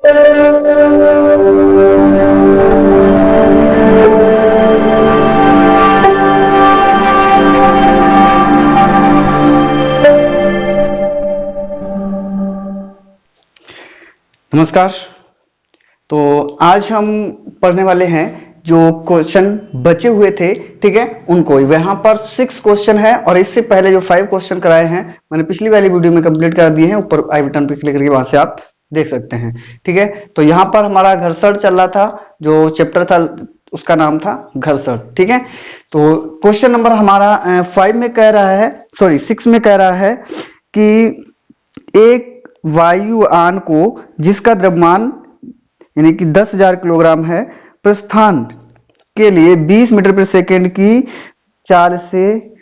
नमस्कार। तो आज हम पढ़ने वाले हैं जो क्वेश्चन बचे हुए थे, ठीक है, उनको। यहाँ पर 6 क्वेश्चन है और इससे पहले जो 5 क्वेश्चन कराए हैं मैंने पिछली वाली वीडियो में कंप्लीट कर दिए हैं। ऊपर आई बटन पे क्लिक करके वहां से आप देख सकते हैं, ठीक है। तो यहाँ पर हमारा घर्षण चल रहा था, जो चैप्टर था उसका नाम था घर्षण, ठीक है। तो क्वेश्चन नंबर हमारा 5 में कह रहा है, सॉरी 6 में कह रहा है कि एक वायुयान को जिसका द्रव्यमान यानी कि 10,000 किलोग्राम है, प्रस्थान के लिए 20 मीटर प्रति सेकंड की चाल से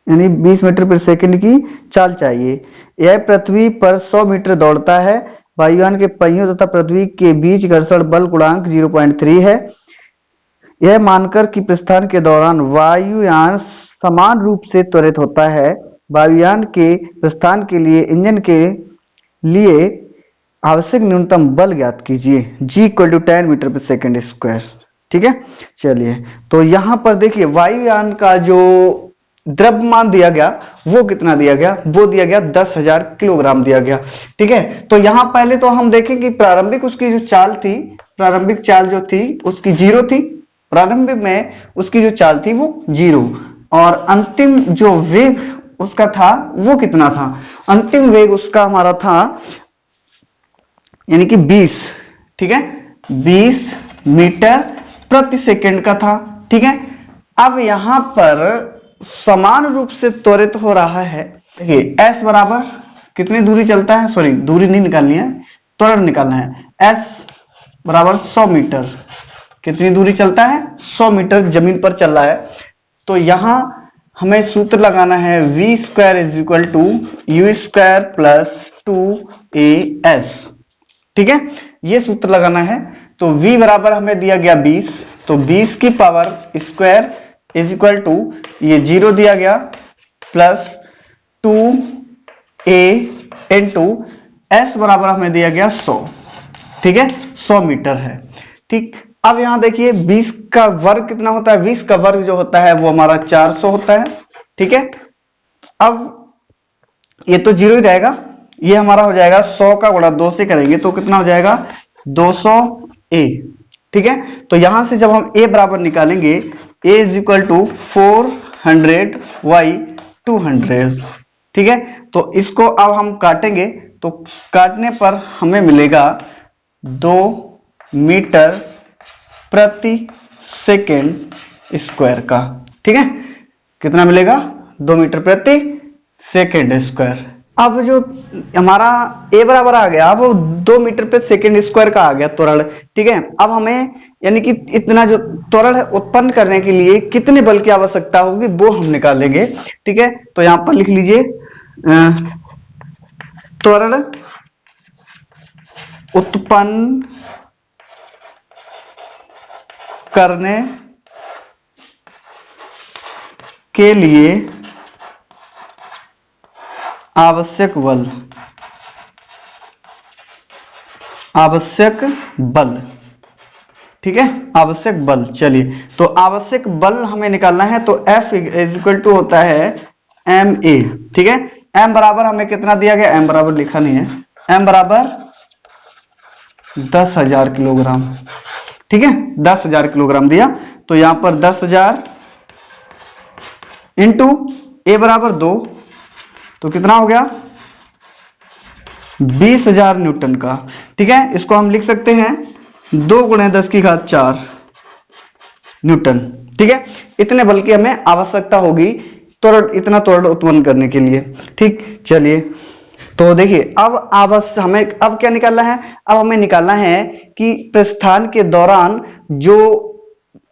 यानी 20 मीटर प्रति सेकंड की चाल चाहिए। यह पृथ्वी पर 100 मीटर दौड़ता है। वायुयान के पहियों तथा पृथ्वी के बीच घर्षण बल गुणांक 0.3 है। यह मानकर कि प्रस्थान के दौरान वायुयान समान रूप से त्वरित होता है। वायुयान के प्रस्थान के लिए इंजन के लिए आवश्यक न्यूनतम बल ज्ञात कीजिए। G = 10 मीटर प्रति सेकंड स्क्वायर, ठीक है। चलिए, तो यहां पर देखिए वायुयान का जो द्रव्यमान दिया गया वो कितना दिया गया, वो दिया गया 10,000 किलोग्राम दिया गया, ठीक है। तो यहां पहले तो हम देखें कि प्रारंभिक उसकी जो चाल थी, प्रारंभिक चाल जो थी उसकी 0 थी। प्रारंभिक में उसकी जो चाल थी वो 0 और अंतिम जो वेग उसका था वो कितना था, अंतिम वेग उसका हमारा था यानी कि 20, ठीक है, 20 मीटर प्रति सेकंड का था, ठीक है। अब यहां पर समान रूप से त्वरित हो रहा है। देखिए s बराबर कितनी दूरी चलता है, सॉरी दूरी नहीं निकालनी है, त्वरण निकालना है। s बराबर 100 मीटर, कितनी दूरी चलता है, 100 मीटर जमीन पर चल रहा है। तो यहां हमें सूत्र लगाना है v² = u² + 2as, ठीक है, ये सूत्र लगाना है। तो v बराबर हमें दिया गया 20, तो 20 की पावर स्क्वायर = ये 0 दिया गया प्लस 2a इंटू s बराबर हमें दिया गया 100, ठीक है, 100 मीटर है, ठीक। अब यहां देखिए 20 का वर्ग कितना होता है, 20 का वर्ग जो होता है वो हमारा 400 होता है, ठीक है। अब ये तो 0 ही रहेगा, ये हमारा हो जाएगा 100 का गुणा 2 से करेंगे तो कितना हो जाएगा 200a, ठीक है। तो यहां से जब हम a बराबर निकालेंगे a = 400/200, ठीक है। तो इसको अब हम काटेंगे तो काटने पर हमें मिलेगा 2 मीटर प्रति सेकंड स्क्वायर का, ठीक है, कितना मिलेगा 2 मीटर प्रति सेकंड स्क्वायर। अब जो हमारा a बराबर आ गया वो 2 मीटर प्रति सेकंड स्क्वायर का आ गया त्वरण, ठीक है। अब हमें यानी कि इतना जो त्वरण उत्पन्न करने के लिए कितने बल की आवश्यकता होगी वो हम निकालेंगे, ठीक है। तो यहां पर लिख लीजिए त्वरण उत्पन्न करने के लिए आवश्यक बल, आवश्यक बल, ठीक है, आवश्यक बल। चलिए, तो आवश्यक बल हमें निकालना है तो F = होता है ma, ठीक है। m बराबर हमें कितना दिया गया, m बराबर लिखा नहीं है, m बराबर 10,000 किलोग्राम, ठीक है, 10,000 किलोग्राम दिया। तो यहां पर 10,000 इंटू a बराबर 2, तो कितना हो गया 20,000 न्यूटन का, ठीक है। इसको हम लिख सकते हैं 2 × 10⁴ न्यूटन, ठीक है। इतने बल की हमें आवश्यकता होगी त्वरण, इतना त्वरण उत्पन्न करने के लिए, ठीक। चलिए, तो देखिए अब हमें अब क्या निकालना है, अब हमें निकालना है कि प्रस्थान के दौरान जो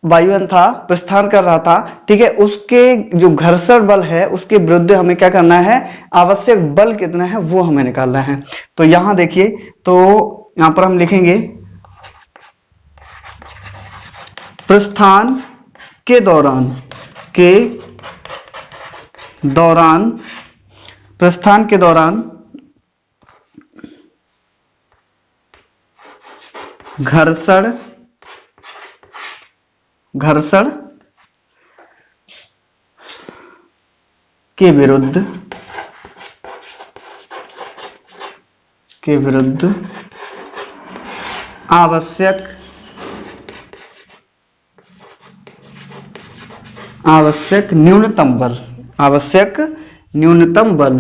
वायुयान था प्रस्थान कर रहा था, ठीक है, उसके जो घर्षण बल है उसके विरुद्ध हमें क्या करना है, आवश्यक बल कितना है वो हमें निकालना है। तो यहां देखिए, तो यहां पर हम लिखेंगे प्रस्थान के दौरान प्रस्थान के दौरान घर्षण घर्षण के विरुद्ध आवश्यक न्यूनतम बल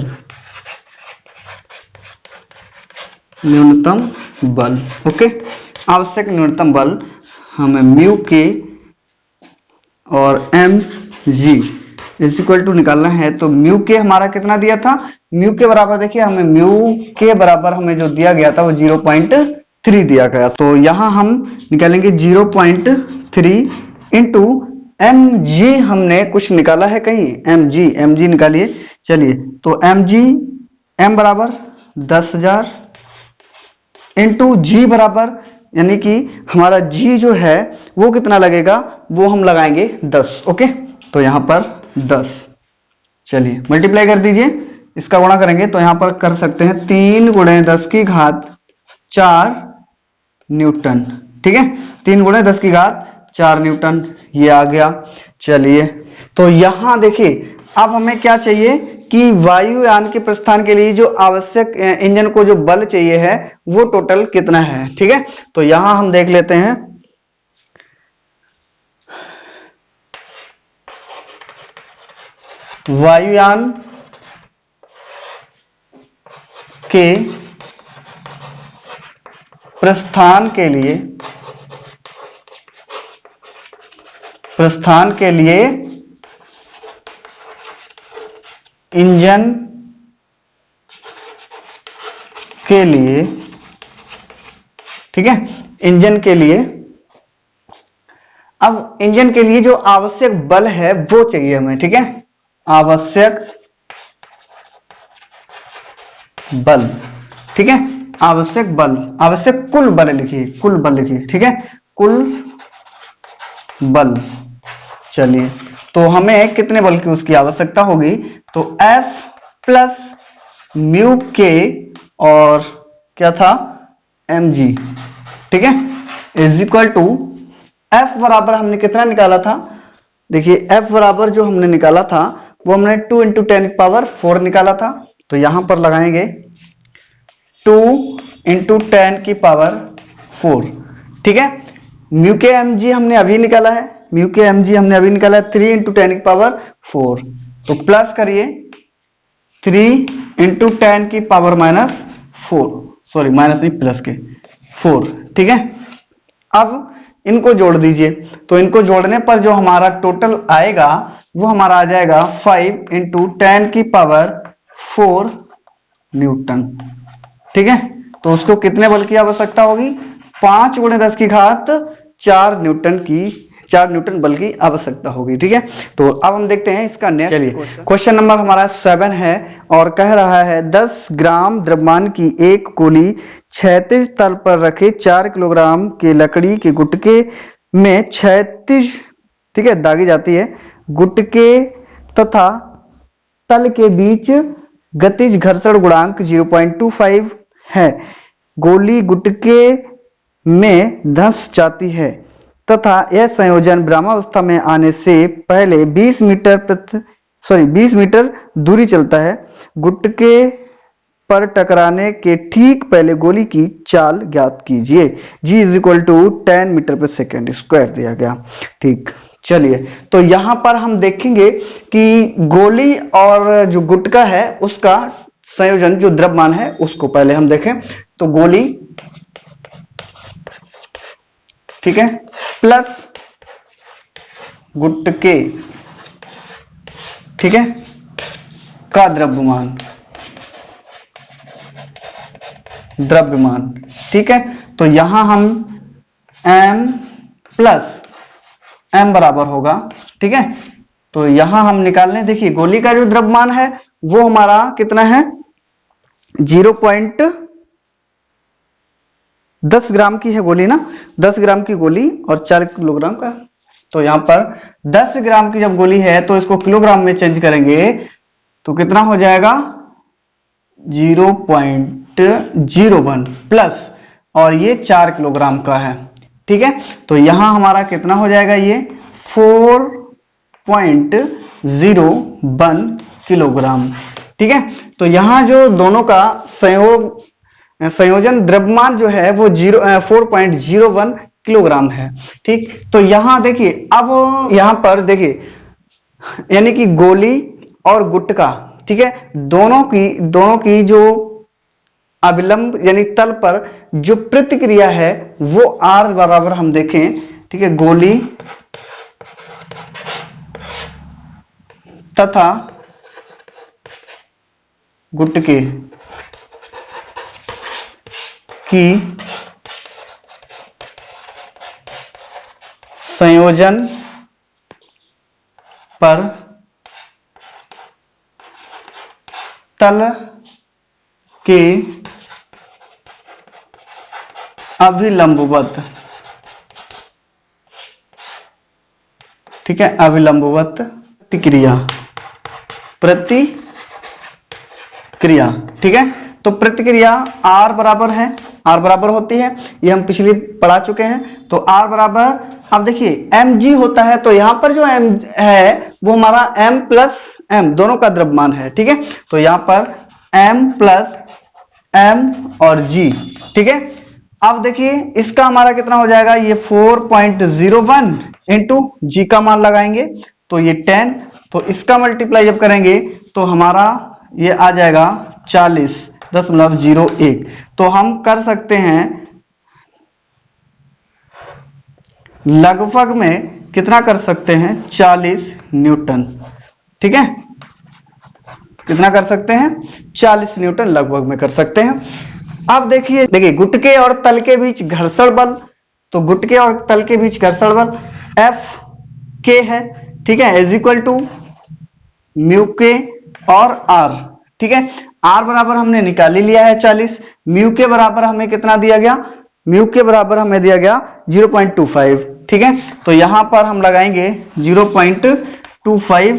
ओके। आवश्यक न्यूनतम बल हमें म्यू के और M G is equal to निकालना है। तो म्यू के हमारा कितना दिया था, म्यू के बराबर देखिए हमें म्यू के बराबर हमें जो दिया गया था वो 0.3 दिया गया। तो यहां हम निकालेंगे 0.3 इंटू एम जी, हमने कुछ निकाला है कहीं, एम जी निकालिए। चलिए तो एम जी, एम बराबर 10,000 इंटू जी बराबर, यानी कि हमारा जी जो है वो कितना लगेगा, वो हम लगाएंगे 10। ओके, तो यहां पर 10, चलिए मल्टीप्लाई कर दीजिए, इसका गुणा करेंगे तो यहां पर कर सकते हैं 3 × 10 की घात 4 न्यूटन। ठीक है, 3 × 10 की घात 4 न्यूटन, ये आ गया। चलिए तो यहां देखिए अब हमें क्या चाहिए कि वायुयान के प्रस्थान के लिए जो आवश्यक इंजन को जो बल चाहिए है वो टोटल कितना है। ठीक है, तो यहां हम देख लेते हैं। वायुयान के प्रस्थान के लिए इंजन के लिए, ठीक है, इंजन के लिए, अब इंजन के लिए जो आवश्यक बल है वो चाहिए हमें। ठीक है, आवश्यक बल, ठीक है, आवश्यक बल, आवश्यक कुल बल लिखिए, कुल बल लिखिए। ठीक है, कुल बल। चलिए तो हमें कितने बल की उसकी आवश्यकता होगी, तो F प्लस म्यू के और क्या था mg, ठीक है, इज इक्वल टू F बराबर हमने कितना निकाला था, देखिए F बराबर जो हमने निकाला था वो हमने 2 × 10⁴ निकाला था। तो यहां पर लगाएंगे 2 × 10⁴, ठीक है। म्यू के mg हमने अभी निकाला है, म्यू के mg हमने अभी निकाला है 3 × 10⁴, तो प्लस करिए 3 × 10⁻⁴, सॉरी माइनस नहीं प्लस के 4, ठीक है। अब इनको जोड़ दीजिए, तो इनको जोड़ने पर जो हमारा टोटल आएगा वो हमारा आ जाएगा 5 × 10⁴ न्यूटन, ठीक है। तो उसको कितने बल की आवश्यकता होगी, 5 × 10 की घात 4 न्यूटन बल की आवश्यकता होगी, ठीक है। तो अब हम देखते हैं इसका नेक्स्ट। चलिए क्वेश्चन नंबर हमारा 7 है और कह रहा है 10 ग्राम द्रव्यमान की एक गोली क्षैतिज तल पर रखे 4 किलोग्राम के लकड़ी के गुटके में क्षैतिज, ठीक है, दागी जाती है, गुटके तथा तल के बीच गतिज घर्षण गुणांक 0.25 है। गोली गुटके में धंस जाती है तथा यह संयोजन विरामावस्था में आने से पहले 20 मीटर दूरी चलता है। गुटके पर टकराने के ठीक पहले गोली की चाल ज्ञात कीजिए। G = 10 मीटर/सेकंड² दिया गया, ठीक। चलिए तो यहां पर हम देखेंगे कि गोली और जो गुटका है उसका संयोजन जो द्रव्यमान है उसको पहले हम देखें। तो गोली, ठीक है, प्लस गुटके, ठीक है, का द्रव्यमान, ठीक है। तो यहां हम m प्लस m बराबर होगा, ठीक है। तो यहां हम निकाल लें, देखिए गोली का जो द्रव्यमान है वो हमारा कितना है, 10 ग्राम की है गोली ना, 10 ग्राम की गोली और 4 किलोग्राम का। तो यहां पर 10 ग्राम की जब गोली है तो इसको किलोग्राम में चेंज करेंगे तो कितना हो जाएगा 0.01 प्लस, और ये 4 किलोग्राम का है। ठीक है, तो यहां हमारा कितना हो जाएगा, ये 4.01 किलोग्राम। ठीक है, तो यहां जो दोनों का संयोजन द्रव्यमान जो है वो 4.01 किलोग्राम है। ठीक, तो यहां देखिए, अब यहां पर देखिए, यानी कि गोली और गुटका, ठीक है, दोनों की जो अविलंब यानी तल पर जो प्रतिक्रिया है वो R बराबर हम देखें, ठीक है, गोली तथा गुटके की संयोजन पर तल के अभिलंबवत, ठीक है, अभिलंबवत प्रतिक्रिया, ठीक है, तो प्रतिक्रिया R बराबर है, R बराबर होती है, ये हम पिछले पढ़ा चुके हैं। तो R बराबर, अब देखिए mg होता है, तो यहां पर जो m है वो हमारा m प्लस m दोनों का द्रव्यमान है। ठीक है, तो यहां पर m प्लस m और g, ठीक है। अब देखिए इसका हमारा कितना हो जाएगा, ये 4.01 इंटू जी का मान लगाएंगे तो ये 10, तो इसका मल्टीप्लाई जब करेंगे तो हमारा ये आ जाएगा 40.01। तो हम कर सकते हैं लगभग में कितना कर सकते हैं, 40 न्यूटन। ठीक है, कितना कर सकते हैं, 40 न्यूटन लगभग में कर सकते हैं। अब देखिए गुटके और तल के बीच घर्षण बल, तो गुटके और तल के बीच घर्षण बल F K है। ठीक है, इज इक्वल टू म्यू के और R। ठीक है, R बराबर हमने निकाल ही लिया है 40, म्यू के बराबर हमें कितना दिया गया, म्यू के बराबर हमें दिया गया 0.25। ठीक है, तो यहां पर हम लगाएंगे 0.25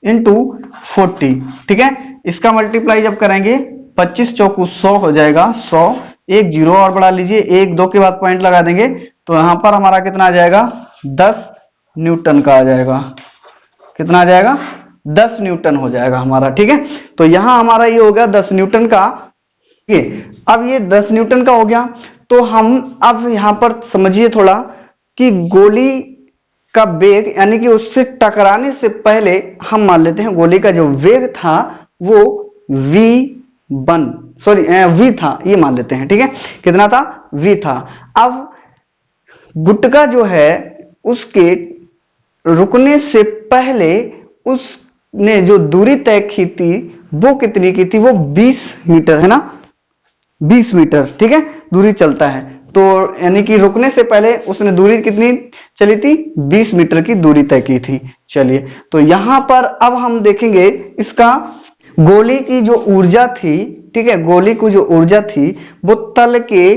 इंटू 40। ठीक है, इसका मल्टीप्लाई जब करेंगे 25 चौकू 100 हो जाएगा, 100, एक जीरो और बढ़ा लीजिए, एक दो के बाद पॉइंट लगा देंगे तो यहां पर हमारा कितना आ जाएगा, 10 न्यूटन का आ जाएगा। कितना आ जाएगा, 10 न्यूटन हो जाएगा हमारा। ठीक है, तो यहां हमारा ये हो गया 10 न्यूटन का। ये अब ये 10 न्यूटन का हो गया, तो हम अब यहां पर समझिए थोड़ा कि गोली का वेग, यानी कि उससे टकराने से पहले हम मान लेते हैं गोली का जो वेग था वो v था, ये मान लेते हैं। ठीक है, कितना था, v था। अब गुटका जो है उसके रुकने से पहले उसने जो दूरी तय की थी वो कितनी की थी, वो 20 मीटर है ना, 20 मीटर। ठीक है, दूरी चलता है, तो यानी कि रुकने से पहले उसने दूरी कितनी चली थी, 20 मीटर की दूरी तय की थी। चलिए, तो यहां पर अब हम देखेंगे इसका गोली की जो ऊर्जा थी, ठीक है, गोली की जो ऊर्जा थी वो तल के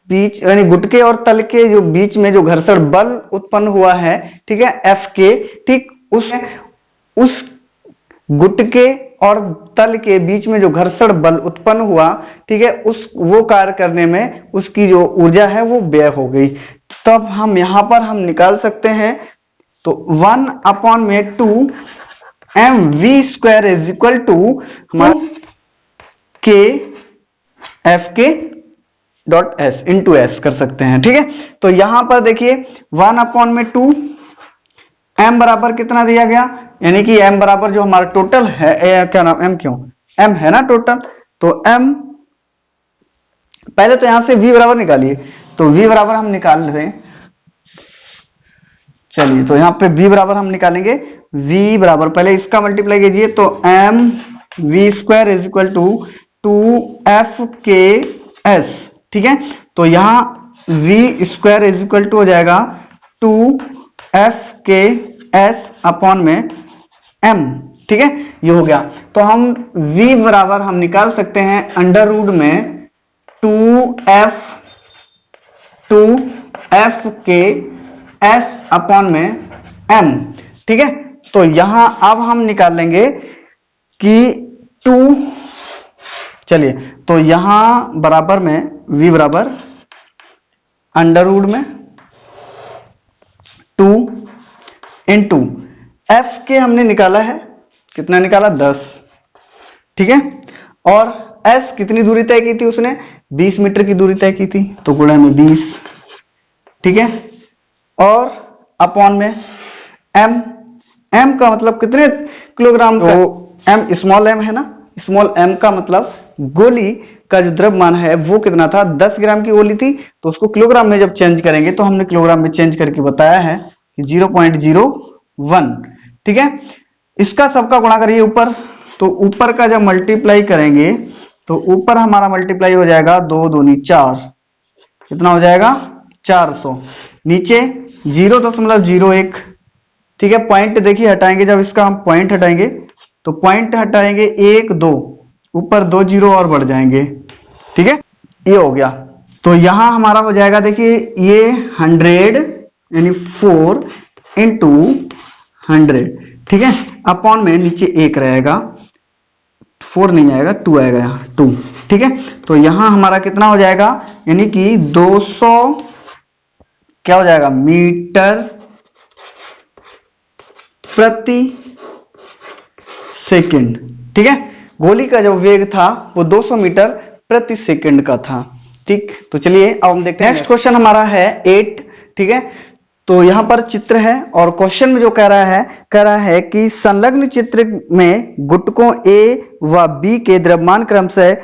बीच, यानी गुटके और तल के जो बीच में जो घर्षण बल उत्पन्न हुआ है, ठीक है, F के, ठीक, उस गुटके और तल के बीच में जो घर्षण बल उत्पन्न हुआ, ठीक है, वो कार्य करने में उसकी जो ऊर्जा है वो व्यय हो गई। तब हम यहां पर हम निकाल सकते हैं, तो 1/2 mv² इज इक्वल टू हमारा के एफ के डॉट एस इंटू एस कर सकते हैं। ठीक है, तो यहां पर देखिए 1/2 m बराबर कितना दिया गया, यानी कि m बराबर जो हमारा टोटल है, क्या नाम, m क्यों, m है ना टोटल, तो m पहले तो यहां से v बराबर निकालिए, तो v बराबर हम निकाल लेते हैं। चलिए, तो यहां पे v बराबर हम निकालेंगे, v बराबर पहले इसका मल्टीप्लाई कीजिए, तो mv² is equal to 2fks। ठीक है, तो यहां v² इज इक्वल टू हो जाएगा 2fks अपॉन में m। ठीक है, ये हो गया, तो हम v बराबर हम निकाल सकते हैं अंडर रूट में 2fks अपॉन में m। ठीक है, तो यहां अब हम निकालेंगे कि 2, चलिए, तो यहां बराबर में v बराबर अंडर रूट में 2 इंटू एफ के हमने निकाला है, कितना निकाला 10, ठीक है। और एस कितनी दूरी तय की थी उसने, 20 मीटर की दूरी तय की थी, तो गुणा में 20, ठीक है। और अपॉन में एम, एम का मतलब कितने किलोग्राम का, तो एम स्मॉल एम है ना, स्मॉल एम का मतलब गोली का जो द्रव्यमान है वो कितना था, 10 ग्राम की गोली थी, तो उसको किलोग्राम में जब चेंज करेंगे तो हमने किलोग्राम में चेंज करके बताया है कि 0.01, ठीक है। इसका सबका गुणा करिए ऊपर, तो ऊपर का जब मल्टीप्लाई करेंगे तो ऊपर हमारा मल्टीप्लाई हो जाएगा 2 दूनी 4, कितना हो जाएगा 400, नीचे 0.01, ठीक है। पॉइंट देखिए हटाएंगे, जब इसका हम पॉइंट हटाएंगे तो पॉइंट हटाएंगे 1 2, ऊपर 2 जीरो और बढ़ जाएंगे, ठीक है। ये हो गया, तो यहां हमारा हो जाएगा, देखिए ये 100 यानी 4 इंटू 100, ठीक है। अपॉन में नीचे 1 रहेगा, 4 नहीं आएगा, 2 आएगा, यहाँ 2, ठीक है। तो यहां हमारा कितना हो जाएगा, यानी कि 200 क्या हो जाएगा मीटर प्रति सेकंड, ठीक है। गोली का जो वेग था वो 200 मीटर प्रति सेकंड का था, ठीक। तो चलिए अब हम देखते हैं, नेक्स्ट क्वेश्चन हमारा है 8, ठीक है। तो यहां पर चित्र है और क्वेश्चन में जो कह रहा है कि संलग्न चित्र में गुटकों ए व बी के द्रव्यमान क्रमशः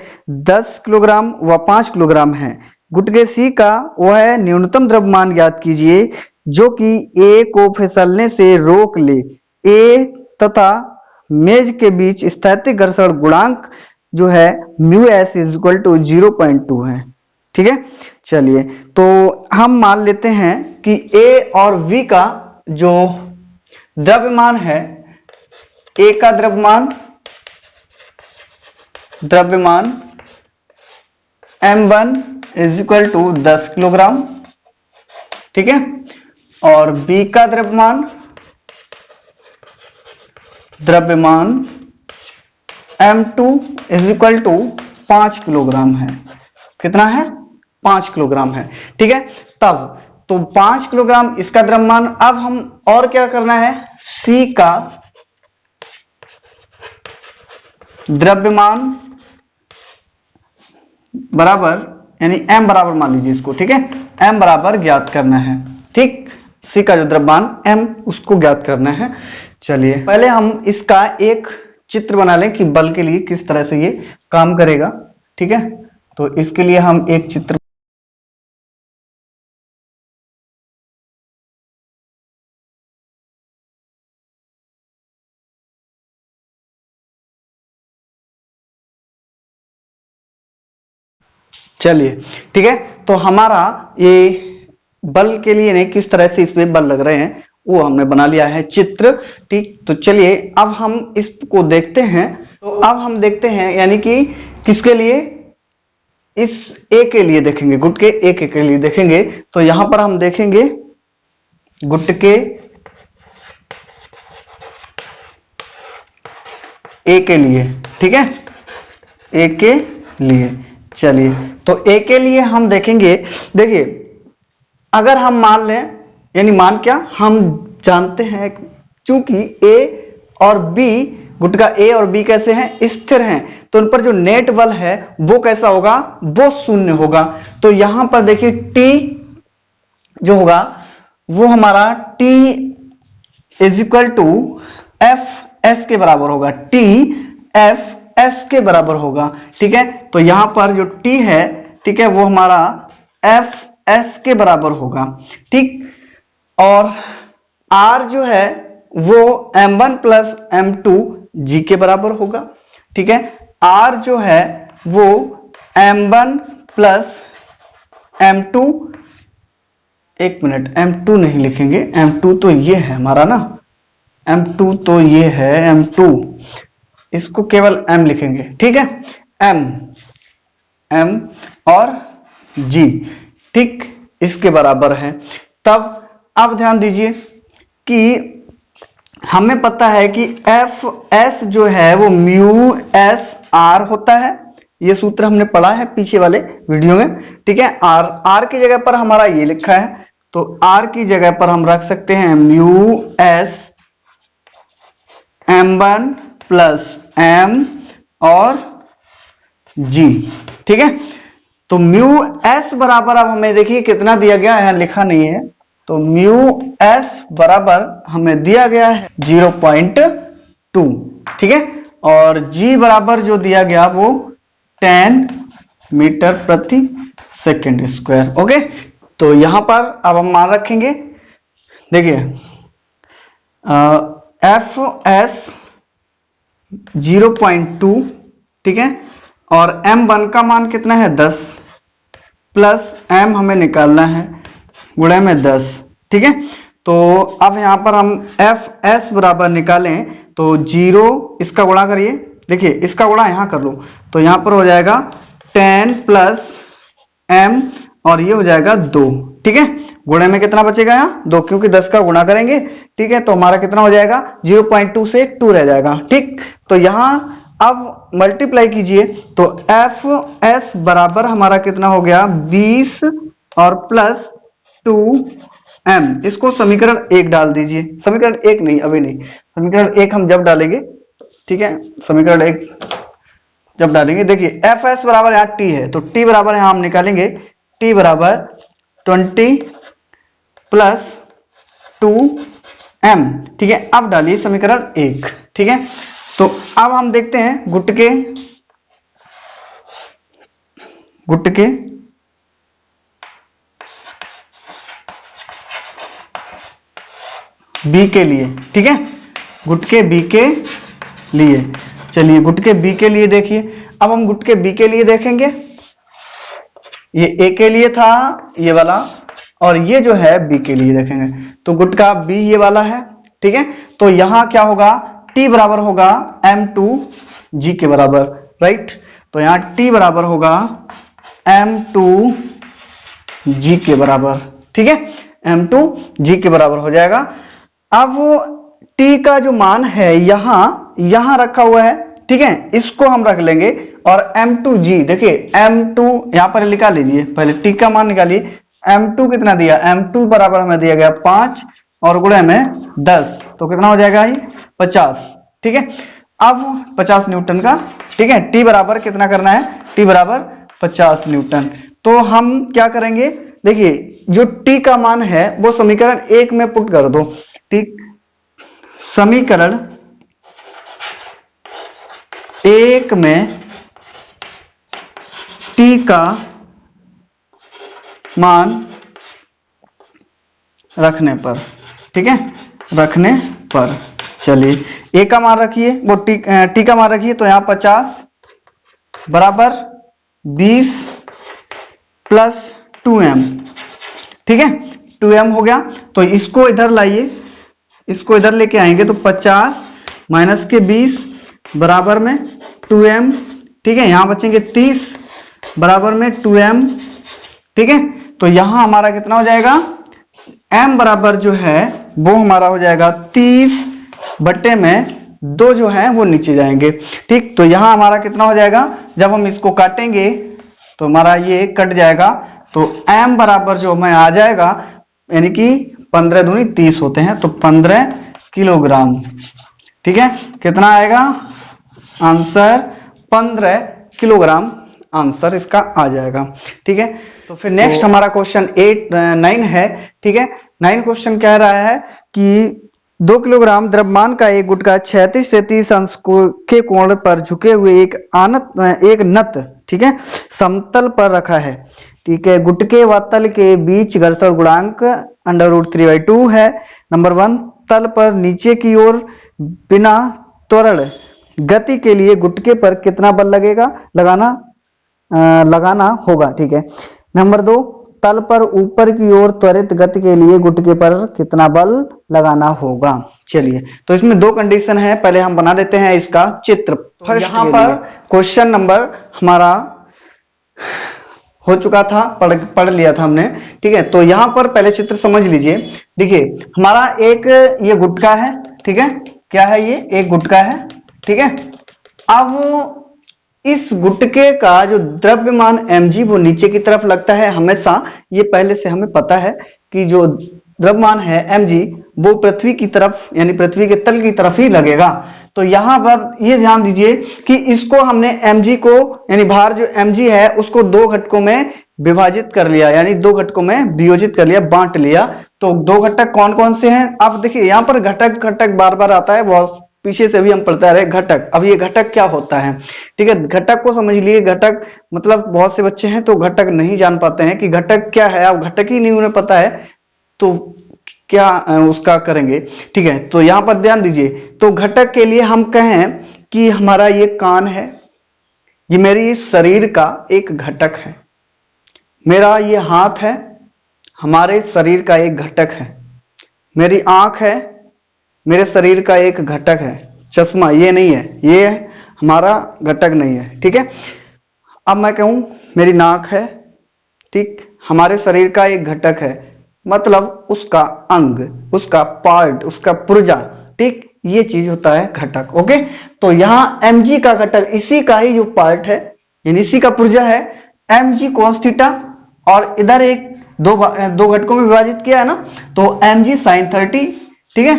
10 किलोग्राम व 5 किलोग्राम है। गुटके सी का वह न्यूनतम द्रव्यमान ज्ञात कीजिए जो कि ए को फिसलने से रोक ले। ए तथा मेज के बीच स्थैतिक घर्षण गुणांक जो है mu S is equal to 0.2 है, ठीक है। चलिए तो हम मान लेते हैं कि ए और वी का जो द्रव्यमान है, ए का द्रव्यमान m1 is equal to 10 kilogram, ठीक है। और बी का द्रव्यमान m2 is equal to 5 kilogram है, कितना है 5 किलोग्राम है, ठीक है। तब तो 5 किलोग्राम इसका द्रव्यमान, अब हम और क्या करना है, सी का द्रव्यमान बराबर, यानी m बराबर मान लीजिए इसको, ठीक है, m बराबर ज्ञात करना है, ठीक। सी का जो द्रव्यमान m उसको ज्ञात करना है। चलिए पहले हम इसका एक चित्र बना लें कि बल के लिए किस तरह से ये काम करेगा, ठीक है। तो इसके लिए हम एक चित्र, चलिए ठीक है। तो हमारा ये बल के लिए नहीं, किस तरह से इसमें बल लग रहे हैं वो हमने बना लिया है चित्र, ठीक। तो चलिए अब हम इसको देखते हैं, तो अब हम देखते हैं यानी कि किसके लिए, इस ए के लिए देखेंगे, गुटके ए के लिए देखेंगे। तो यहां पर हम देखेंगे गुटके ए के लिए, ठीक है, ए के लिए। चलिए तो ए के लिए हम देखेंगे, देखिए अगर हम मान लें, यानी मान क्या, हम जानते हैं चूंकि ए और बी, गुटका ए और बी कैसे हैं, स्थिर हैं, तो उन पर जो नेट बल है वो कैसा होगा, वो शून्य होगा। तो यहां पर देखिए टी जो होगा वो हमारा T is equal to F S के बराबर होगा, टी एफ एस के बराबर होगा, ठीक है। तो यहां पर जो टी है, ठीक है, वो हमारा एफ एस के बराबर होगा, ठीक। और आर जो है वो m1 प्लस m2 जी के बराबर होगा, ठीक है। आर जो है वो m1 प्लस m2, एक मिनट, m2 नहीं लिखेंगे, m2 तो ये है हमारा ना, m2 तो ये है m2, इसको केवल m लिखेंगे, ठीक है, m और g, ठीक, इसके बराबर है। तब अब ध्यान दीजिए कि हमें पता है कि एफ एस जो है वो म्यू एस आर होता है, ये सूत्र हमने पढ़ा है पीछे वाले वीडियो में, ठीक है। आर की जगह पर हमारा ये लिखा है, तो आर की जगह पर हम रख सकते हैं mu S M1 plus M और G, ठीक है। तो म्यू एस बराबर, अब हमें देखिए कितना दिया गया है, लिखा नहीं है, तो म्यू एस बराबर हमें दिया गया है 0.2, ठीक है। और G बराबर जो दिया गया वो 10 मीटर प्रति सेकंड स्क्वायर, ओके। तो यहां पर अब हम मान रखेंगे, देखिए एफ एस 0.2, ठीक है, और M1 का मान कितना है 10 प्लस M हमें निकालना है गुणे में 10, ठीक है। तो अब यहां पर हम एफ एस बराबर निकालें तो 0, इसका गुणा करिए, देखिए इसका गुणा यहां कर लो, तो यहां पर हो जाएगा 10 प्लस M और ये हो जाएगा 2, ठीक है। गुणे में कितना बचेगा यहाँ 2, क्योंकि 10 का गुणा करेंगे, ठीक है। तो हमारा कितना हो जाएगा 0.2 से 2 रह जाएगा, ठीक। तो यहां अब मल्टीप्लाई कीजिए, तो एफ एस बराबर हमारा कितना हो गया 20 और प्लस 2M, इसको समीकरण 1 डाल दीजिए, समीकरण 1 नहीं, अभी नहीं, समीकरण 1 हम जब डालेंगे, ठीक है, समीकरण 1 जब डालेंगे, देखिए एफ एस बराबर यहाँ टी है, तो टी बराबर यहाँ हम निकालेंगे टी बराबर 20 प्लस 2M, ठीक है। अब डालिए समीकरण 1, ठीक है। तो अब हम देखते हैं गुटके बी के लिए, ठीक है, गुटके बी के लिए, चलिए गुटके बी के लिए देखिए। अब हम गुटके बी के लिए देखेंगे, ये ए के लिए था ये वाला, और ये जो है बी के लिए देखेंगे, तो गुटका बी ये वाला है, ठीक है। तो यहां क्या होगा, टी बराबर होगा M2G के बराबर, राइट। तो यहां टी बराबर होगा M2G के बराबर, ठीक है, M2G के बराबर हो जाएगा। अब टी का जो मान है यहां रखा हुआ है, ठीक है, इसको हम रख लेंगे, और M2G देखिए M2 यहां पर निकाल लीजिए, पहले टी का मान निकालिए, M2 कितना दिया, M2 बराबर हमें दिया गया 5 और गुणे में 10, तो कितना हो जाएगा 50, ठीक है। अब 50 न्यूटन का, ठीक है, टी बराबर कितना करना है, टी बराबर 50 न्यूटन। तो हम क्या करेंगे, देखिए जो टी का मान है वो समीकरण 1 में पुट कर दो, ठीक। समीकरण 1 में टी का मान रखने पर, ठीक है, रखने पर, चलिए ए का मान रखिए, वो टी का मान रखिए, तो यहां 50 बराबर 20 प्लस 2M, ठीक है, 2M हो गया। तो इसको इधर लाइए, इसको इधर लेके आएंगे, तो 50 माइनस के 20 बराबर में 2M, ठीक है, यहां बचेंगे 30 बराबर में 2M, ठीक है। तो यहां हमारा कितना हो जाएगा, M बराबर जो है वो हमारा हो जाएगा 30 बट्टे में 2 जो है वो नीचे जाएंगे, ठीक। तो यहां हमारा कितना हो जाएगा, जब हम इसको काटेंगे तो हमारा ये कट जाएगा, तो M बराबर जो हमें आ जाएगा, यानी कि 15 दूनी 30 होते हैं, तो 15 किलोग्राम, ठीक है। कितना आएगा आंसर, 15 किलोग्राम आंसर इसका आ जाएगा, ठीक है। तो फिर नेक्स्ट हमारा क्वेश्चन 9 है, ठीक है। 9 क्वेश्चन कह रहा है कि 2 किलोग्राम द्रव्यमान का एक गुटका 36 से 30 अंश के कोण पर झुके हुए एक नत, ठीक है, समतल पर रखा है, ठीक है। गुटके व तल के बीच घर्षण गुणांक √3/2 है। नंबर 1, तल पर नीचे की ओर बिना त्वरण गति के लिए गुटके पर कितना बल लगाना होगा, ठीक है। नंबर 2, तल पर ऊपर की ओर त्वरित गति के लिए गुटके पर कितना बल लगाना होगा। चलिए, तो इसमें 2 कंडीशन है, पहले हम बना लेते हैं इसका चित्र। तो यहाँ पर क्वेश्चन नंबर हमारा हो चुका था, पढ़ लिया था हमने, ठीक है। तो यहाँ पर पहले चित्र समझ लीजिए, देखिए हमारा एक ये गुटका है, ठीक है, क्या है ये, एक गुटका है, ठीक है। अब इस गुटके का जो द्रव्यमान mg वो नीचे की तरफ लगता है हमेशा। ये पहले से हमें पता है कि जो द्रव्यमान है mg वो पृथ्वी की तरफ यानी पृथ्वी के तल की तरफ ही लगेगा। तो यहां पर ये ध्यान दीजिए कि इसको हमने mg को यानी भार जो mg है उसको दो घटकों में विभाजित कर लिया, यानी दो घटकों में वियोजित कर लिया, बांट लिया। तो दो घटक कौन कौन से हैं? अब देखिए यहाँ पर घटक घटक बार बार आता है, बहुत पीछे से भी हम पढ़ते आ रहे घटक। अब ये घटक क्या होता है, ठीक है, घटक को समझ लिए। घटक मतलब बहुत से बच्चे हैं तो घटक नहीं जान पाते हैं कि घटक क्या है। अब घटक ही नहीं उन्हें पता है तो क्या उसका करेंगे, ठीक है। तो यहां पर ध्यान दीजिए, तो घटक के लिए हम कहें कि हमारा ये कान है, ये मेरी शरीर का एक घटक है। मेरा ये हाथ है, हमारे शरीर का एक घटक है। मेरी आंख है, मेरे शरीर का एक घटक है। चश्मा ये नहीं है, ये हमारा घटक नहीं है, ठीक है। अब मैं कहूं मेरी नाक है, ठीक, हमारे शरीर का एक घटक है, मतलब उसका अंग, उसका पार्ट, उसका पुर्जा, ठीक, ये चीज होता है घटक। ओके, तो यहां mg का घटक इसी का ही जो पार्ट है यानी इसी का पुर्जा है mg cos थीटा, और इधर एक दो घटकों में विभाजित किया है ना, तो mg sin 30, ठीक है,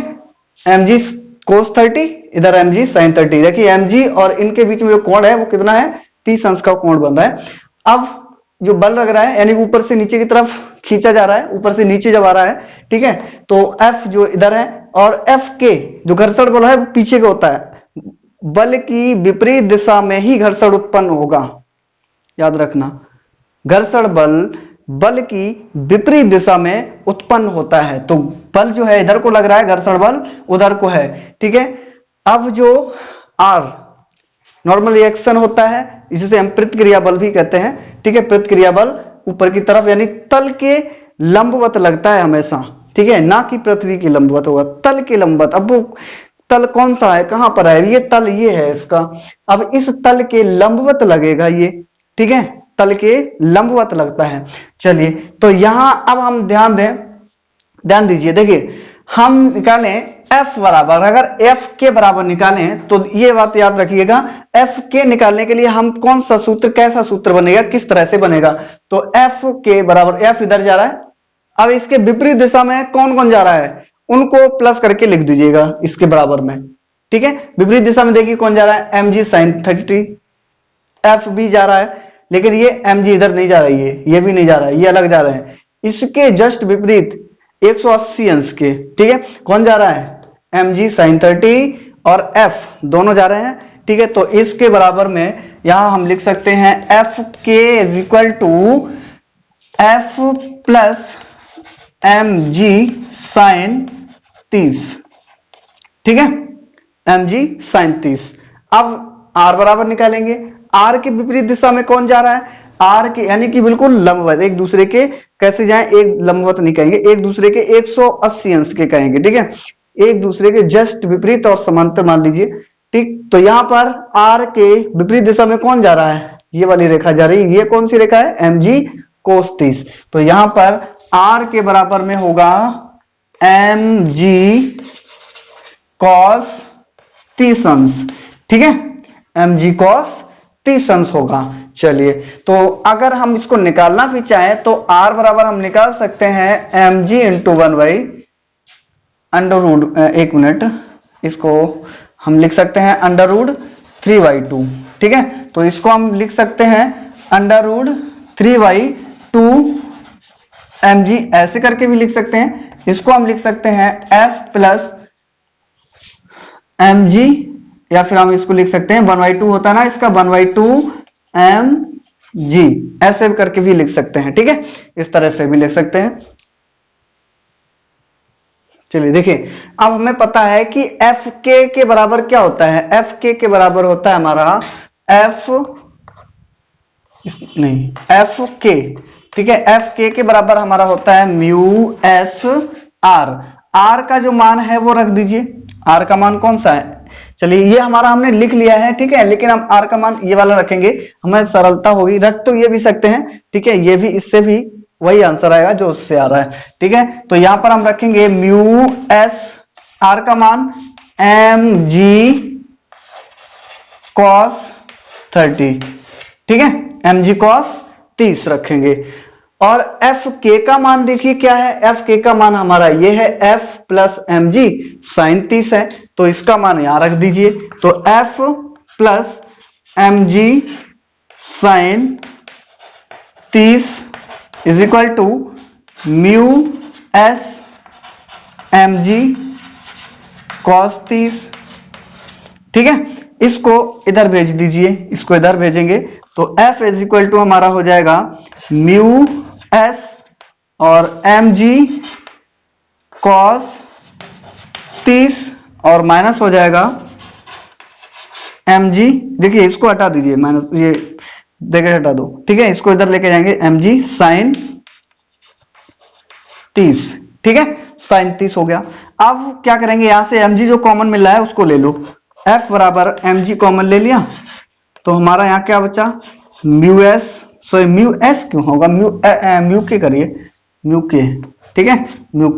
mg cos 30, इधर mg sin 30। देखिए mg और इनके बीच में जो कोण है वो कितना है, 30 अंश का कोण बन रहा है। अब जो बल लग रहा है यानी ऊपर से नीचे की तरफ खींचा जा रहा है, ऊपर से नीचे जब आ रहा है, ठीक है, तो F जो इधर है और F के जो घर्षण बल है वो पीछे का होता है। बल की विपरीत दिशा में ही घर्षण उत्पन्न होगा, याद रखना। घर्षण बल बल की विपरीत दिशा में उत्पन्न होता है। तो बल जो है इधर को लग रहा है, घर्षण बल उधर को है, ठीक है। अब जो R नॉर्मल रिएक्शन होता है, इसे हम प्रतिक्रिया बल भी कहते हैं, ठीक है। प्रतिक्रिया बल ऊपर की तरफ यानी तल के लंबवत लगता है हमेशा, ठीक है, ना कि पृथ्वी के लंबवत होगा, तल के लंबवत। अब वो तल कौन सा है, कहां पर है, ये तल ये है इसका। अब इस तल के लंबवत लगेगा ये, ठीक है, तल के लंबवत लगता है। चलिए, तो यहां अब हम ध्यान दीजिए, देखिए हम निकालें F बराबर, अगर F के बराबर निकालें तो ये बात याद रखिएगा, F के निकालने के लिए हम कौन सा सूत्र, कैसा सूत्र बनेगा, किस तरह से बनेगा। तो F के बराबर, F इधर जा रहा है, अब इसके विपरीत दिशा में कौन कौन जा रहा है उनको प्लस करके लिख दीजिएगा इसके बराबर में, ठीक है। विपरीत दिशा में देखिए कौन जा रहा है, mg sin 30, F भी जा रहा है, लेकिन ये mg इधर नहीं जा रही है, ये भी नहीं जा रहा है, ये अलग जा रहे हैं। इसके जस्ट विपरीत 180 अंश के, ठीक है, कौन जा रहा है, mg sin 30 और F दोनों जा रहे हैं, ठीक है। तो इसके बराबर में यहां हम लिख सकते हैं F k is equal to F plus mg sin 30, ठीक है, mg sin 30। अब R बराबर निकालेंगे, R के विपरीत दिशा में कौन जा रहा है, R के यानी कि बिल्कुल लंबवत, एक दूसरे के कैसे जाएं, एक लंबवत नहीं कहेंगे, एक दूसरे के 180 अंश के कहेंगे, ठीक है, एक दूसरे के जस्ट विपरीत और समांतर मान लीजिए, ठीक। तो यहां पर R के विपरीत दिशा में कौन जा रहा है, ये वाली रेखा जा रही है, ये कौन सी रेखा है, mg cos 30। तो यहां पर R के बराबर में होगा mg cos 30 अंश, ठीक है, mg cos 30 अंश होगा। चलिए, तो अगर हम इसको निकालना भी चाहें तो R बराबर हम निकाल सकते हैं mg into 1 by under root, एक मिनट, इसको हम लिख सकते हैं अंडर रूट 3/2, ठीक है। तो इसको हम लिख सकते हैं अंडर रूट 3/2 mg, ऐसे करके भी लिख सकते हैं। इसको हम लिख सकते हैं F प्लस mg, या फिर हम इसको लिख सकते हैं 1/2 होता है ना इसका, 1/2 mg, ऐसे करके भी लिख सकते हैं, ठीक है, इस तरह से भी लिख सकते हैं। चलिए देखिए, अब हमें पता है कि Fk के बराबर क्या होता है, Fk के बराबर होता है हमारा Fk, ठीक है, Fk के बराबर हमारा होता है म्यू एस आर। R का जो मान है वो रख दीजिए, R का मान कौन सा है, चलिए ये हमारा हमने लिख लिया है, ठीक है, लेकिन हम R का मान ये वाला रखेंगे, हमें सरलता होगी, रख तो ये भी सकते हैं, ठीक है, ये भी, इससे भी वही आंसर आएगा जो उससे आ रहा है, ठीक है। तो यहां पर हम रखेंगे म्यू एस आर का मान mg cos 30, ठीक है, mg cos 30 रखेंगे। और एफ के का मान देखिए क्या है, एफ के का मान हमारा ये है F plus m g sine 30 है, तो इसका मान यहां रख दीजिए। तो F plus m g sine 30 is equal to mu s m g cos 30, ठीक है। इसको इधर भेज दीजिए, इसको इधर भेजेंगे तो एफ इज इक्वल टू हमारा हो जाएगा म्यू एस और एम जी कॉस 30 और माइनस हो जाएगा एम जी, देखिए इसको हटा दीजिए, माइनस ये ब्रैकेट हटा दो, ठीक है। इसको इधर लेके जाएंगे एम जी साइन 30, ठीक है, साइन 30 हो गया। अब क्या करेंगे, यहां से एम जी जो कॉमन मिल रहा है उसको ले लो, एफ बराबर एम जी कॉमन ले लिया तो हमारा यहां क्या बचा, mu S, sorry mu S क्यों होगा, म्यू के करिए, म्यू के, ठीक है, म्यू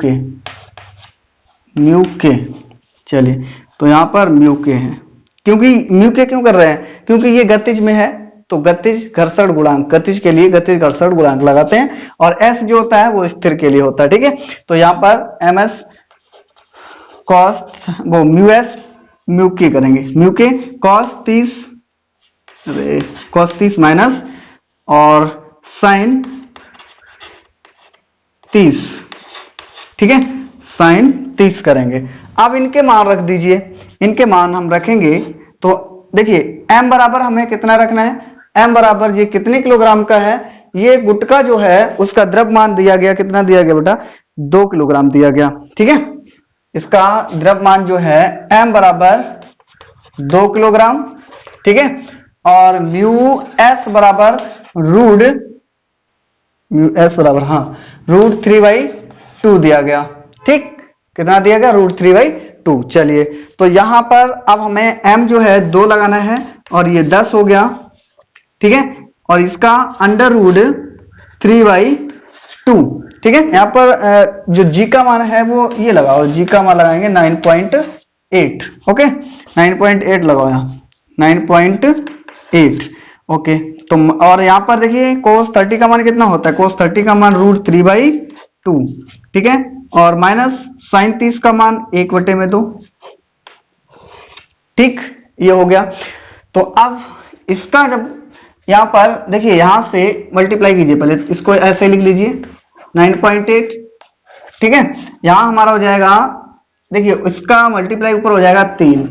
के, चलिए तो यहां पर म्यू के है, क्योंकि म्यू के क्यों कर रहे हैं, क्योंकि ये गतिज में है तो गतिज घर्षण गुणांक, गतिज के लिए गतिज घर्षण गुणांक लगाते हैं, और एस जो होता है वो स्थिर के लिए होता है, ठीक है। तो यहां पर एम एस कॉस वो म्यू एस म्यू के करेंगे, म्यू के कॉस 30, अरे कॉस 30 माइनस और साइन 30, ठीक है, साइन 30 करेंगे। अब इनके मान रख दीजिए, इनके मान हम रखेंगे तो देखिए m बराबर हमें कितना रखना है, m बराबर ये कितने किलोग्राम का है, ये गुटका जो है उसका द्रव्यमान दिया गया, कितना दिया गया बेटा, 2 किलोग्राम दिया गया, ठीक है। इसका द्रव्यमान जो है m बराबर 2 किलोग्राम, ठीक है, और म्यू एस बराबर रूट, म्यू एस बराबर हाँ रूट 3/2 दिया गया, ठीक, कितना दिया गया, रूट 3/2। चलिए तो यहां पर अब हमें m जो है 2 लगाना है और ये 10 हो गया, ठीक है, और इसका अंडर रूट 3/2, ठीक है। यहां पर जो g का मान है वो ये लगाओ, g का मान लगाएंगे 9.8, ओके, 9.8 लगाओ यहाँ, 9.8, ओके। तो और यहां पर देखिए cos 30 का मान कितना होता है, cos 30 का मान रूट 3/2, ठीक है, और माइनस साइन 30 का मान 1/2, ठीक, ये हो गया। तो अब इसका जब यहां पर देखिए यहां से मल्टीप्लाई कीजिए, पहले इसको ऐसे लिख लीजिए 9.8, ठीक है, यहां हमारा हो जाएगा, देखिए इसका मल्टीप्लाई ऊपर हो जाएगा 3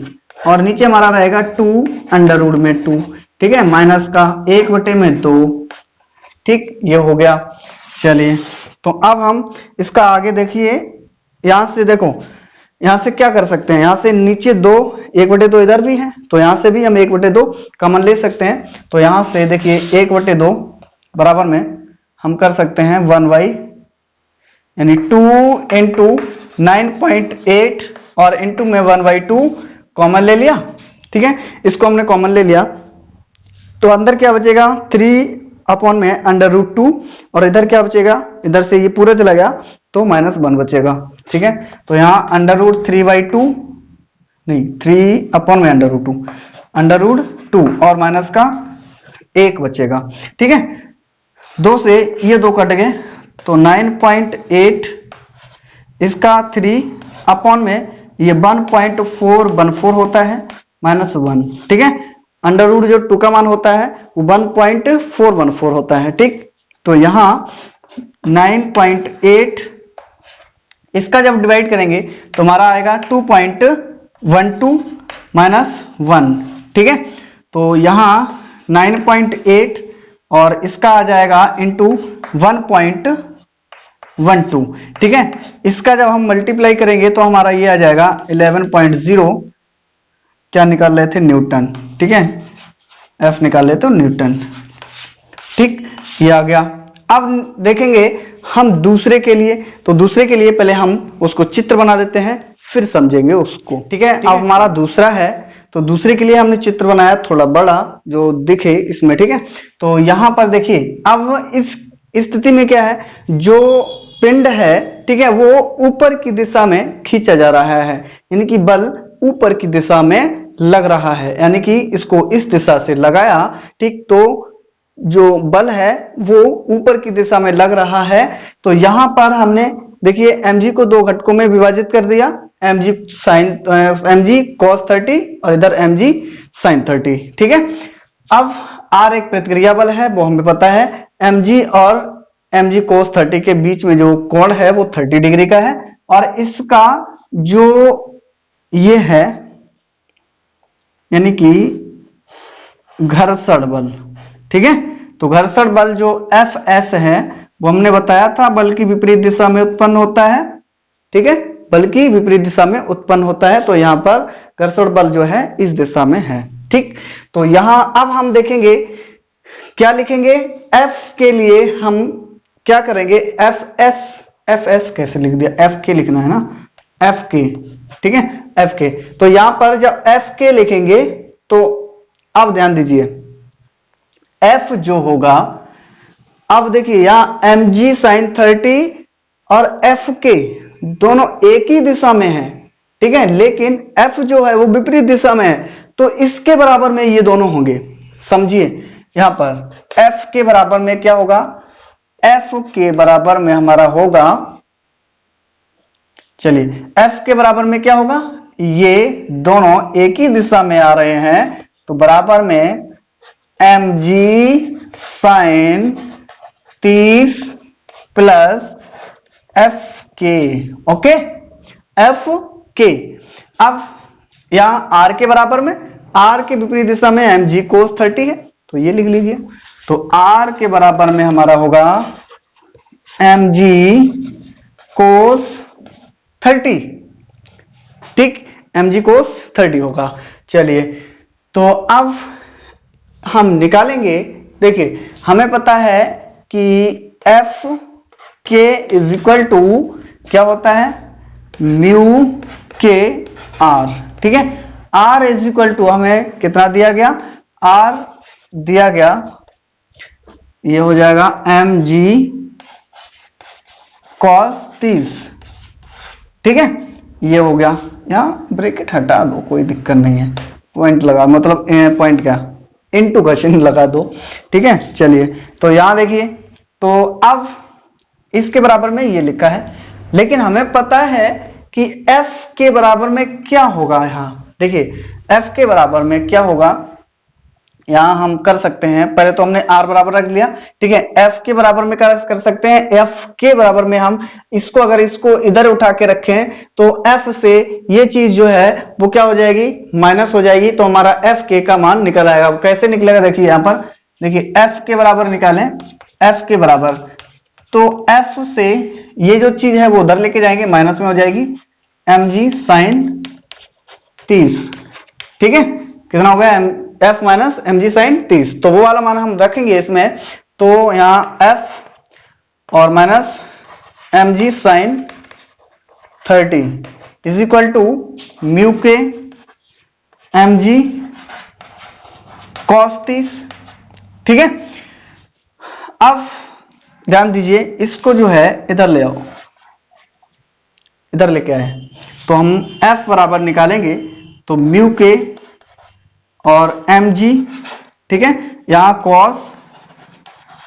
और नीचे हमारा रहेगा 2 अंडर रूट में 2, ठीक है, माइनस का 1/2, ठीक, ये हो गया। चलिए तो अब हम इसका आगे देखिए, यहां से देखो, यहां से क्या कर सकते हैं, यहां से नीचे 2, 1/2 इधर भी है तो यहां से भी हम 1/2 कॉमन ले सकते हैं। तो यहां से देखिए 1/2 बराबर में हम कर सकते हैं 1 यानी 2 इंटू 9.8 और इंटू में 1/2 कॉमन ले लिया, ठीक है, इसको हमने कॉमन ले लिया तो अंदर क्या बचेगा 3 में अंडर रूट 2 और इधर क्या बचेगा, इधर से ये पूरा चला गया तो -1 बचेगा, ठीक है। तो यहाँ अंडर रूट 3/2 नहीं 3 में अंडर रूट 2 और माइनस का 1 बचेगा, ठीक है। 2 से ये 2 कट गए तो 9.8, इसका 3 में ये 1.414 होता है -1, ठीक है, अंडर रूट जो 2 का मान होता है वो 1.414 होता है, ठीक। तो यहां 9.8 इसका जब डिवाइड करेंगे तो हमारा आएगा 2.12 -1, ठीक है। तो यहां 9.8 और इसका आ जाएगा इंटू 1.12, ठीक है। इसका जब हम मल्टीप्लाई करेंगे तो हमारा ये आ जाएगा 11.0, क्या निकाल रहे थे, न्यूटन, ठीक है, एफ निकाल लेते हो न्यूटन, ठीक, ये आ गया। अब देखेंगे हम दूसरे के लिए, तो दूसरे के लिए पहले हम उसको चित्र बना देते हैं फिर समझेंगे उसको, ठीक है। अब हमारा दूसरा है तो दूसरे के लिए हमने चित्र बनाया थोड़ा बड़ा जो दिखे इसमें, ठीक है। तो यहां पर देखिए अब इस स्थिति में क्या है, जो पिंड है, ठीक है, वो ऊपर की दिशा में खींचा जा रहा है, यानी कि बल ऊपर की दिशा में लग रहा है, यानी कि इसको इस दिशा से लगाया, ठीक, तो जो बल है वो ऊपर की दिशा में लग रहा है। तो यहां पर हमने देखिए mg को दो घटकों में विभाजित कर दिया, mg cos 30 और इधर mg sin 30, ठीक है। अब r एक प्रतिक्रिया बल है, वो हमें पता है, mg और mg cos 30 के बीच में जो कोण है वो 30 डिग्री का है, और इसका जो ये है यानी कि घर्षण बल, ठीक है। तो घर्षण बल जो Fs है वो हमने बताया था बल की विपरीत दिशा में उत्पन्न होता है, ठीक है, बल की विपरीत दिशा में उत्पन्न होता है। तो यहां पर घर्षण बल जो है इस दिशा में है, ठीक। तो यहां अब हम देखेंगे क्या लिखेंगे, F के लिए हम क्या करेंगे, Fs कैसे लिख दिया, F लिखना है ना, F, ठीक है, F। तो यहां पर जब F लिखेंगे तो अब ध्यान दीजिए F जो होगा, अब देखिए यहां mg sin 30 और F दोनों एक ही दिशा में है, ठीक है, लेकिन F जो है वो विपरीत दिशा में है, तो इसके बराबर में ये दोनों होंगे। समझिए यहां पर F के बराबर में क्या होगा, F के बराबर में हमारा होगा, चलिए F के बराबर में क्या होगा, ये दोनों एक ही दिशा में आ रहे हैं, तो बराबर में mg sin 30 plus F, okay, F। अब यहां R के बराबर में, R के विपरीत दिशा में mg cos 30 है, तो ये लिख लीजिए। तो R के बराबर में हमारा होगा mg cos 30, ठीक, mg cos 30 होगा। चलिए तो अब हम निकालेंगे, देखिए हमें पता है कि F इज इक्वल टू क्या होता है, म्यू के आर, ठीक है। R इज इक्वल टू हमें कितना दिया गया, R दिया गया, ये हो जाएगा mg cos 30, ठीक है, ये हो गया। यहां ब्रैकेट हटा दो, कोई दिक्कत नहीं है, पॉइंट लगा, मतलब पॉइंट क्या, इनटू का चिन्ह लगा दो, ठीक है। चलिए तो यहां देखिए, तो अब इसके बराबर में ये लिखा है, लेकिन हमें पता है कि F के बराबर में क्या होगा। यहां देखिए F के बराबर में क्या होगा, यहां हम कर सकते हैं, पहले तो हमने R बराबर रख लिया, ठीक है। F के बराबर में कर सकते हैं, F के बराबर में हम इसको अगर इसको इधर उठा के रखें तो F से ये चीज जो है वो क्या हो जाएगी, माइनस हो जाएगी, तो हमारा F का मान निकल आएगा। कैसे निकलेगा, देखिए यहां पर देखिए F के बराबर निकालें, F के बराबर, तो F से ये जो चीज है वो उधर लेके जाएंगे, माइनस में हो जाएगी mg sin 30, ठीक है, कितना हो गया, F माइनस mg sin 30, तो वो वाला मान हम रखेंगे इसमें, तो यहां F और minus mg sin 30 is equal to mu k mg cos 30, ठीक है। अब ध्यान दीजिए, इसको जो है इधर ले आओ, इधर लेके आए, तो हम F बराबर निकालेंगे, तो म्यू के और mg, ठीक है, यहां cos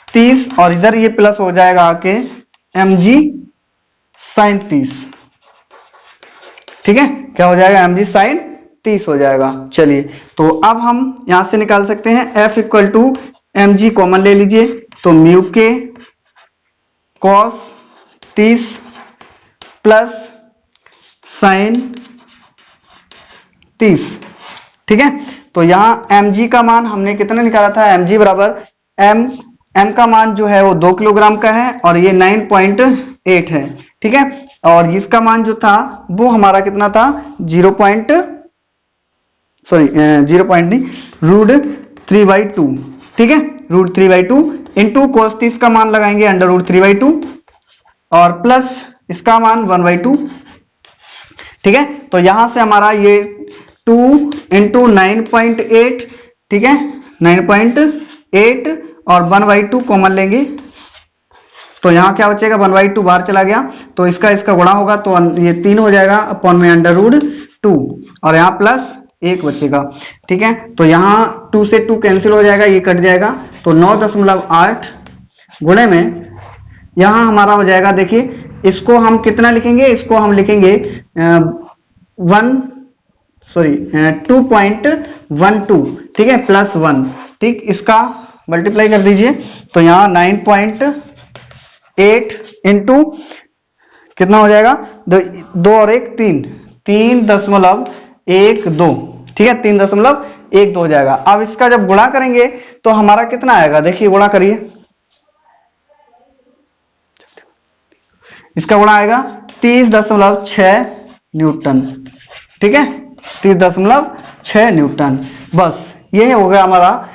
30 और इधर ये प्लस हो जाएगा आके mg sin 30, ठीक है, क्या हो जाएगा, mg sin 30 हो जाएगा। चलिए तो अब हम यहां से निकाल सकते हैं F equal to mg common ले लीजिए, तो म्यू के cos 30 प्लस sin 30, ठीक है। तो यहां mg का मान हमने कितना निकाला था, mg बराबर m का मान जो है वो 2 किलोग्राम का है और ये 9.8 है, ठीक है, और इसका मान जो था वो हमारा कितना था, 0 पॉइंट नहीं, √3/2, ठीक है, √3/2 इंटू cos 30 का मान लगाएंगे √3/2 और प्लस इसका मान 1/2, ठीक है। तो यहां से हमारा ये 2 इंटू 9.8, ठीक है, 9.8 और 1/2 कॉमन लेंगे, तो यहां क्या बचेगा, 1/2 बाहर चला गया, तो इसका गुणा होगा, तो ये 3 हो जाएगा अपॉन में √2 और यहां प्लस 1 बचेगा। ठीक है, तो यहाँ 2 से 2 कैंसिल हो जाएगा, ये कट जाएगा, तो 9.8 गुणे में यहाँ हमारा हो जाएगा। देखिए इसको हम कितना लिखेंगे, इसको हम लिखेंगे 2.12, ठीक है, +1। ठीक, इसका मल्टीप्लाई कर दीजिए, तो यहाँ 9.8 इंटू कितना हो जाएगा, 2 और 1 3, 3.12, ठीक है, 3.12 हो जाएगा। अब इसका जब गुणा करेंगे तो हमारा कितना आएगा, देखिए गुणा करिए, इसका गुणा आएगा 30.6 न्यूटन। ठीक है, 30.6 न्यूटन। बस ये हो गया हमारा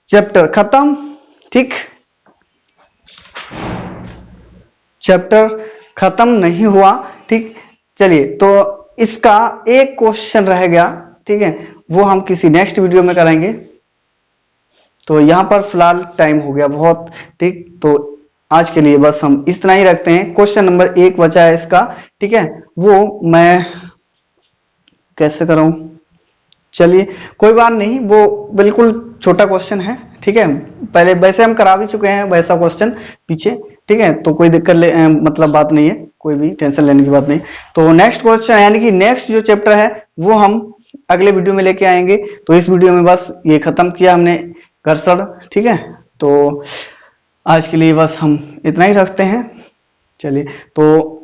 चैप्टर खत्म। ठीक, चैप्टर खत्म नहीं हुआ। ठीक, चलिए, तो इसका एक क्वेश्चन रह गया, ठीक है, वो हम किसी नेक्स्ट वीडियो में करेंगे। तो यहां पर फिलहाल टाइम हो गया बहुत। ठीक, तो आज के लिए बस हम इतना ही रखते हैं। क्वेश्चन नंबर 1 बचा है इसका, ठीक है, वो मैं कैसे कराऊं, चलिए कोई बात नहीं, वो बिल्कुल छोटा क्वेश्चन है। ठीक है, पहले वैसे हम करा भी चुके हैं वैसा क्वेश्चन पीछे। ठीक है, तो कोई दिक्कत मतलब बात नहीं है, कोई भी टेंशन लेने की बात नहीं। तो नेक्स्ट क्वेश्चन यानी कि नेक्स्ट जो चैप्टर है वो हम अगले वीडियो में लेके आएंगे। तो इस वीडियो में बस ये खत्म किया हमने घर्षण। ठीक है, तो आज के लिए बस हम इतना ही रखते हैं। चलिए, तो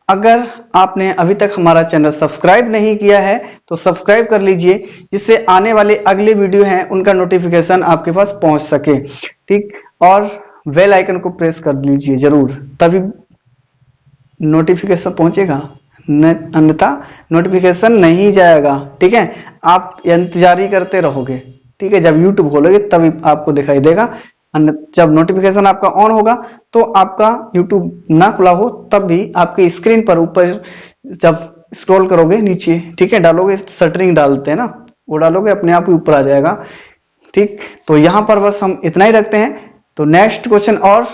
अगर आपने अभी तक हमारा चैनल सब्सक्राइब नहीं किया है तो सब्सक्राइब कर लीजिए, जिससे आने वाले अगले वीडियो हैं उनका नोटिफिकेशन आपके पास पहुंच सके। ठीक, और बेल आइकन को प्रेस कर लीजिए जरूर, तभी नोटिफिकेशन पहुंचेगा, अन्यथा नोटिफिकेशन नहीं जाएगा। ठीक है, आप इंतजार ही करते रहोगे। ठीक है, जब यूट्यूब खोलोगे तभी आपको दिखाई देगा, जब नोटिफिकेशन आपका ऑन होगा तो आपका यूट्यूब ना खुला हो तब भी आपके स्क्रीन पर ऊपर जब स्क्रॉल करोगे नीचे, ठीक है, डालोगे, शटरिंग डालते हैं ना, वो डालोगे, अपने आप ही ऊपर आ जाएगा। ठीक, तो यहां पर बस हम इतना ही रखते हैं। तो नेक्स्ट क्वेश्चन, और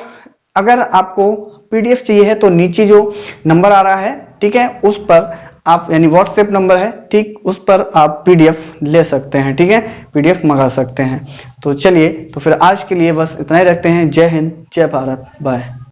अगर आपको पीडीएफ चाहिए है तो नीचे जो नंबर आ रहा है, ठीक है, उस पर आप, यानी व्हाट्सएप नंबर है, ठीक, उस पर आप पीडीएफ ले सकते हैं। ठीक है, पीडीएफ मंगा सकते हैं। तो चलिए, तो फिर आज के लिए बस इतना ही रखते हैं। जय हिंद, जय भारत, बाय।